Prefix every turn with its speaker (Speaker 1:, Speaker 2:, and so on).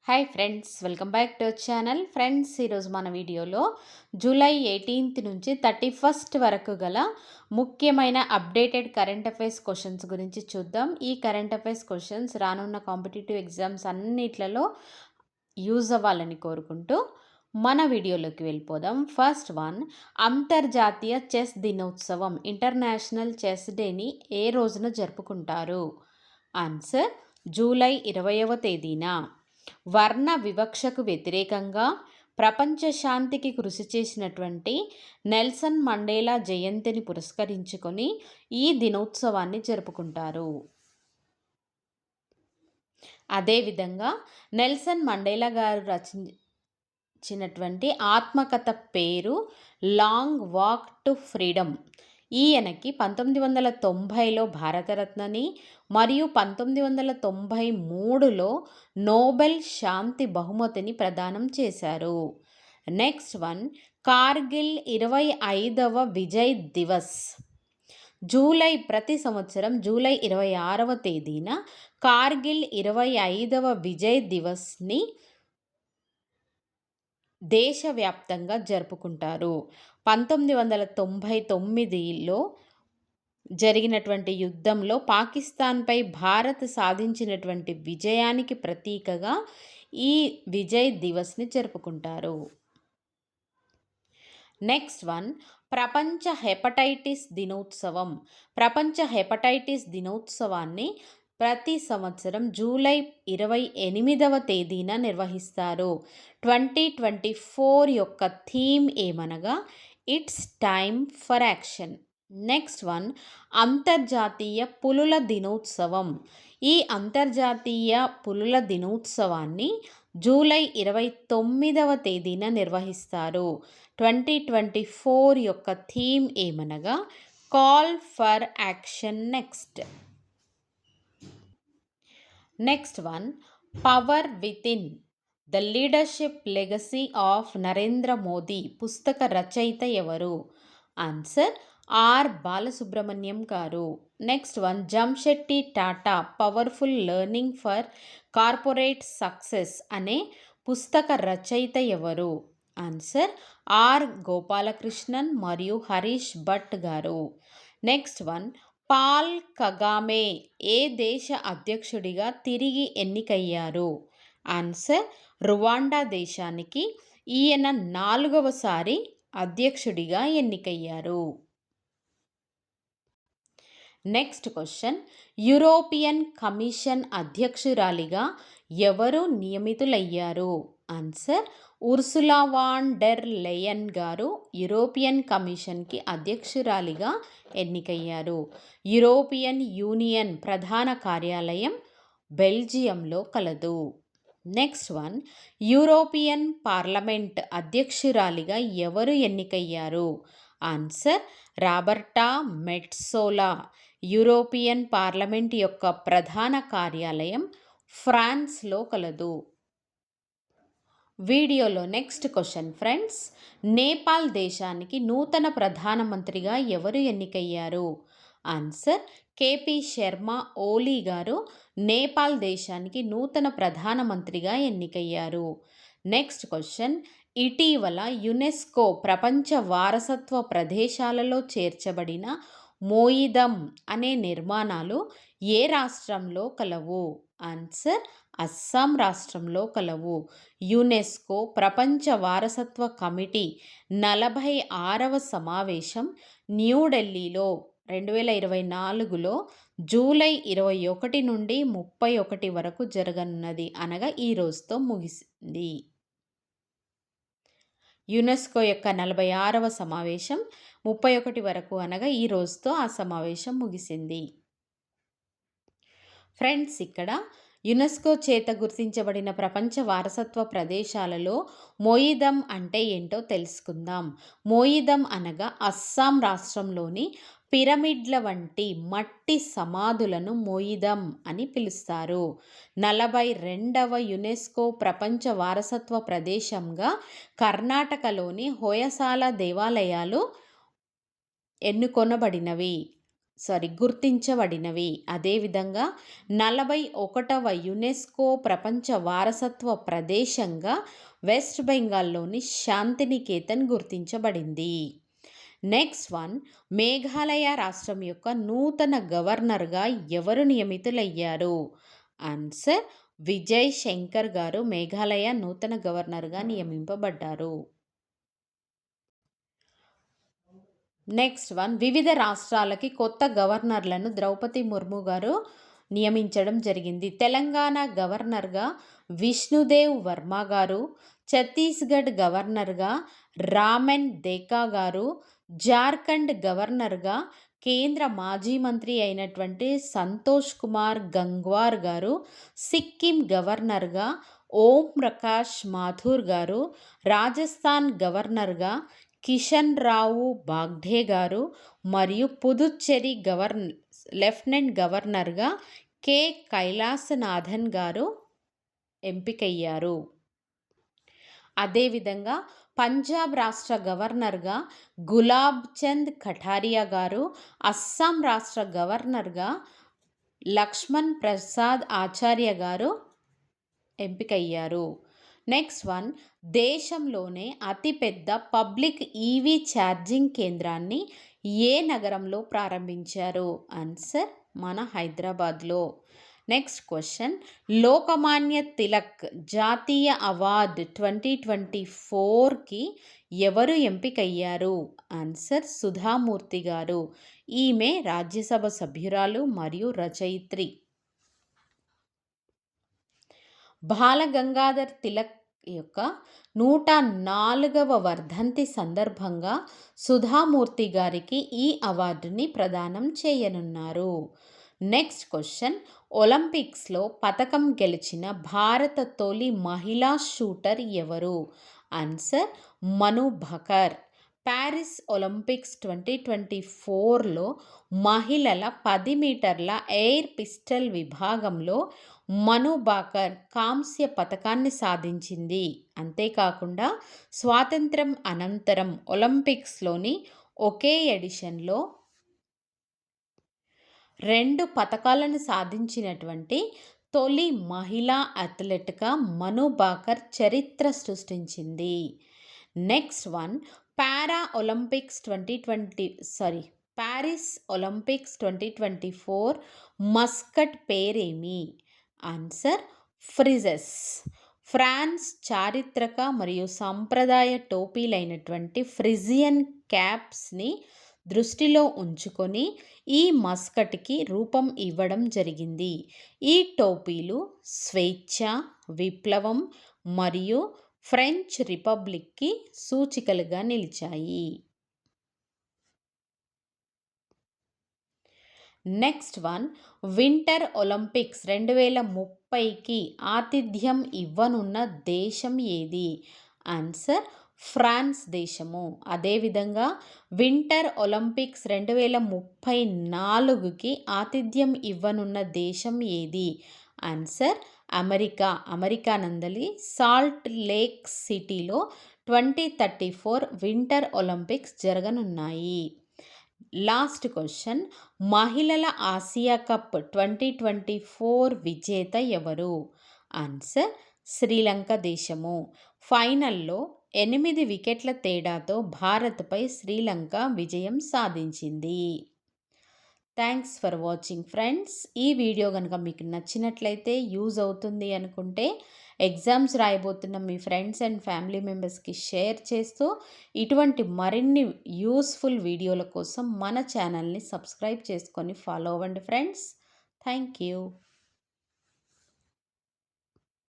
Speaker 1: Hi friends, welcome back to our channel. Friends, ఈరోజు మన వీడియోలో జూలై 18 నుంచి 31 వరకు గల ముఖ్యమైన అప్డేటెడ్ కరెంట్ అఫైర్స్ క్వశ్చన్స్ గురించి చూద్దాం. ఈ కరెంట్ అఫైర్స్ క్వశ్చన్స్ రానున్న కాంపిటేటివ్ ఎగ్జామ్స్ అన్నిట్లలో యూజ్ అవ్వాలని కోరుకుంటూ మన వీడియోలోకి వెళ్ళిపోదాం. ఫస్ట్ వన్, అంతర్జాతీయ చెస్ దినోత్సవం ఇంటర్నేషనల్ చెస్ డేని ఏ రోజున జరుపుకుంటారు? ఆన్సర్, జూలై 20వ తేదీన. వర్ణ వివక్షకు వ్యతిరేకంగా ప్రపంచ శాంతికి కృషి చేసినటువంటి నెల్సన్ మండేలా జయంతిని పురస్కరించుకొని ఈ దినోత్సవాన్ని జరుపుకుంటారు. అదేవిధంగా నెల్సన్ మండేలా గారు రచించినటువంటి ఆత్మకథ పేరు లాంగ్ వాక్ టు ఫ్రీడమ్. ఈయనకి 1990లో భారతరత్నని మరియు 1993లో నోబెల్ శాంతి బహుమతిని ప్రదానం చేశారు. నెక్స్ట్ వన్, కార్గిల్ 25వ విజయ్ దివస్. ప్రతి సంవత్సరం జూలై 26వ తేదీన కార్గిల్ 25వ విజయ్ దివస్ని దేశవ్యాప్తంగా జరుపుకుంటారు. 1999లో జరిగినటువంటి యుద్ధంలో పాకిస్తాన్పై భారత్ సాధించినటువంటి విజయానికి ప్రతీకగా ఈ విజయ్ దివస్ని జరుపుకుంటారు. నెక్స్ట్ వన్, ప్రపంచ హెపటైటిస్ దినోత్సవం. ప్రపంచ హెపటైటిస్ దినోత్సవాన్ని ప్రతి సంవత్సరం జూలై 28వ తేదీన నిర్వహిస్తారు. 2024 యొక్క థీమ్ ఏమనగా it's time for action. Next one, అంతర్జాతీయ పులుల దినోత్సవం. ఈ అంతర్జాతీయ పులుల దినోత్సవాన్ని జూలై 29వ తేదీన నిర్వహిస్తారు. 2024 యొక్క థీమ్ ఏమనగా call for action next one, power within the leadership legacy of Narendra Modi పుస్తక రచయిత ఎవరు? Answer, R Balasubramaniam garu. Next one, Jamsetji Tata powerful learning for corporate success అనే పుస్తక రచయిత ఎవరు? ఆన్సర్, ఆర్ గోపాలకృష్ణన్ మరియు హరీష్ భట్ గారు. నెక్స్ట్ వన్, పాల్ కగామే ఏ దేశ అధ్యక్షుడిగా తిరిగి ఎన్నికయ్యారు? ఆన్సర్, రువాండా దేశానికి ఈయన 4వసారి అధ్యక్షుడిగా ఎన్నికయ్యారు. నెక్స్ట్ క్వశ్చన్, యూరోపియన్ కమిషన్ అధ్యక్షురాలిగా ఎవరు నియమితులయ్యారు? ఆన్సర్, ఉర్సులా వాన్ డెర్ లెయన్ గారు యూరోపియన్ కమిషన్కి అధ్యక్షురాలిగా ఎన్నికయ్యారు. యూరోపియన్ యూనియన్ ప్రధాన కార్యాలయం బెల్జియంలో కలదు. నెక్స్ట్ వన్, యూరోపియన్ పార్లమెంట్ అధ్యక్షురాలిగా ఎవరు ఎన్నికయ్యారు? Answer, Roberta మెట్సోలా. యూరోపియన్ పార్లమెంట్ యొక్క ప్రధాన కార్యాలయం ఫ్రాన్స్లో కలదు. వీడియోలో నెక్స్ట్ క్వశ్చన్ ఫ్రెండ్స్, నేపాల్ దేశానికి నూతన ప్రధానమంత్రిగా ఎవరు ఎన్నికయ్యారు? ఆన్సర్, కేపీ శర్మ ఓలీ గారు నేపాల్ దేశానికి నూతన ప్రధానమంత్రిగా ఎన్నికయ్యారు. నెక్స్ట్ క్వశ్చన్, ఇటీవల యునెస్కో ప్రపంచ వారసత్వ ప్రదేశాలలో చేర్చబడిన మోయిదమ్ అనే నిర్మాణాలు ఏ రాష్ట్రంలో కలవు? ఆన్సర్, అస్సాం రాష్ట్రంలో కలవు. యునెస్కో ప్రపంచ వారసత్వ కమిటీ 46వ సమావేశం న్యూఢిల్లీలో 2024లో జూలై 21 నుండి 31 వరకు జరగనున్నది, అనగా ఈ రోజుతో ముగిసింది. యునెస్కో యొక్క 46వ సమావేశం 31 వరకు, అనగా ఈ రోజుతో ఆ సమావేశం ముగిసింది. ఫ్రెండ్స్, ఇక్కడ యునెస్కో చేత గుర్తించబడిన ప్రపంచ వారసత్వ ప్రదేశాలలో మోయిదమ్ అంటే ఏంటో తెలుసుకుందాం. మోయిదమ్ అనగా అస్సాం రాష్ట్రంలోని పిరమిడ్ల వంటి మట్టి సమాధులను మోయిదమ్ అని పిలుస్తారు. 42వ యునెస్కో ప్రపంచ వారసత్వ ప్రదేశంగా కర్ణాటకలోని హొయసాల దేవాలయాలు ఎన్నుకొనబడినవి. గుర్తించబడినవి. అదేవిధంగా 41వ యునెస్కో ప్రపంచ వారసత్వ ప్రదేశంగా వెస్ట్ బెంగాల్లోని శాంతినికేతన్ గుర్తించబడింది. నెక్స్ట్ వన్, మేఘాలయ రాష్ట్రం యొక్క నూతన గవర్నర్గా ఎవరు నియమితులయ్యారు? ఆన్సర్, విజయ్ శంకర్ గారు మేఘాలయ నూతన గవర్నర్గా నియమింపబడ్డారు. నెక్స్ట్ వన్, వివిధ రాష్ట్రాలకి కొత్త గవర్నర్లను ద్రౌపది ముర్ము గారు నియమించడం జరిగింది. తెలంగాణ గవర్నర్గా విష్ణుదేవ్ వర్మ గారు, ఛత్తీస్గఢ్ గవర్నర్గా రామెన్ దేకా గారు, జార్ఖండ్ గవర్నర్గా కేంద్ర మాజీ మంత్రి అయినటువంటి సంతోష్ కుమార్ గంగ్వార్ గారు, సిక్కిం గవర్నర్గా ఓం ప్రకాష్ మాథూర్ గారు, రాజస్థాన్ గవర్నర్గా కిషన్ రావు బాగ్డే గారు మరియు పుదుచ్చేరి లెఫ్టినెంట్ గవర్నర్గా కె కైలాసనాథన్ గారు ఎంపికయ్యారు. అదేవిధంగా పంజాబ్ రాష్ట్ర గవర్నర్గా గులాబ్ చంద్ కఠారియా గారు, అస్సాం రాష్ట్ర గవర్నర్గా లక్ష్మణ్ ప్రసాద్ ఆచార్య గారు ఎంపికయ్యారు. నెక్స్ట్ వన్, దేశంలోనే అతిపెద్ద పబ్లిక్ ఈవీ ఛార్జింగ్ కేంద్రాన్ని ఏ నగరంలో ప్రారంభించారు? ఆన్సర్, మన హైదరాబాద్లో. నెక్స్ట్ క్వశ్చన్, లోకమాన్య తిలక్ జాతీయ అవార్డు 2024కి ఎవరు ఎంపికయ్యారు? ఆన్సర్, సుధామూర్తి గారు. ఈమె రాజ్యసభ సభ్యురాలు మరియు రచయిత్రి. బాలగంగాధర్ తిలక్ యొక్క 104వ వర్ధంతి సందర్భంగా సుధామూర్తి గారికి ఈ అవార్డుని ప్రదానం చేయనున్నారు. నెక్స్ట్ క్వశ్చన్, ఒలింపిక్స్లో పతకం గెలిచిన భారత తొలి మహిళా షూటర్ ఎవరు? ఆన్సర్, మను భాకర్. ప్యారిస్ ఒలింపిక్స్ 2024లో మహిళల 10 మీటర్ల ఎయిర్ పిస్టల్ విభాగంలో మను భాకర్ కాంస్య పతకాన్ని సాధించింది. అంతేకాకుండా స్వాతంత్రం అనంతరం ఒలింపిక్స్లోని ఒకే ఎడిషన్లో 2 పతకాలను సాధించినటువంటి తొలి మహిళా అథ్లెట్గా మను భాకర్ చరిత్ర సృష్టించింది. Next one, Paris Olympics 2024 mascot పేరేమి? Answer, Phryges. ఫ్రాన్స్ చారిత్రక మరియు సంప్రదాయ టోపీలైనటువంటి ఫ్రిజియన్ క్యాప్స్ని దృష్టిలో ఉంచుకొని ఈ మస్కట్కి రూపం ఇవ్వడం జరిగింది. ఈ టోపీలు స్వేచ్ఛ, విప్లవం మరియు ఫ్రెంచ్ రిపబ్లిక్కి సూచికలుగా నిలిచాయి. నెక్స్ట్ వన్, వింటర్ ఒలింపిక్స్ 2030కి ఆతిథ్యం ఇవ్వనున్న దేశం ఏది? ఆన్సర్, ఫ్రాన్స్ దేశము. అదేవిధంగా వింటర్ ఒలింపిక్స్ 2034కి ఆతిథ్యం ఇవ్వనున్న దేశం ఏది? ఆన్సర్, అమెరికా నందలి సాల్ట్ లేక్ సిటీలో 2034 వింటర్ ఒలింపిక్స్ జరగనున్నాయి. లాస్ట్ క్వశ్చన్, మహిళల ఆసియా కప్ 2024 విజేత ఎవరు? ఆన్సర్, శ్రీలంక దేశము. ఫైనల్లో 8 వికెట్ల తేడాతో భారత్పై శ్రీలంక విజయం సాధించింది. Thanks for watching friends. ఈ వీడియో కనుక మీకు నచ్చినట్లయితే, యూజ్ అవుతుంది అనుకుంటే ఎగ్జామ్స్ రాయబోతున్న మీ ఫ్రెండ్స్ అండ్ ఫ్యామిలీ మెంబర్స్కి షేర్ చేస్తూ ఇటువంటి మరిన్ని యూస్ఫుల్ వీడియోల కోసం మన ఛానల్ని సబ్స్క్రైబ్ చేసుకొని ఫాలో అవ్వండి ఫ్రెండ్స్. Thank you.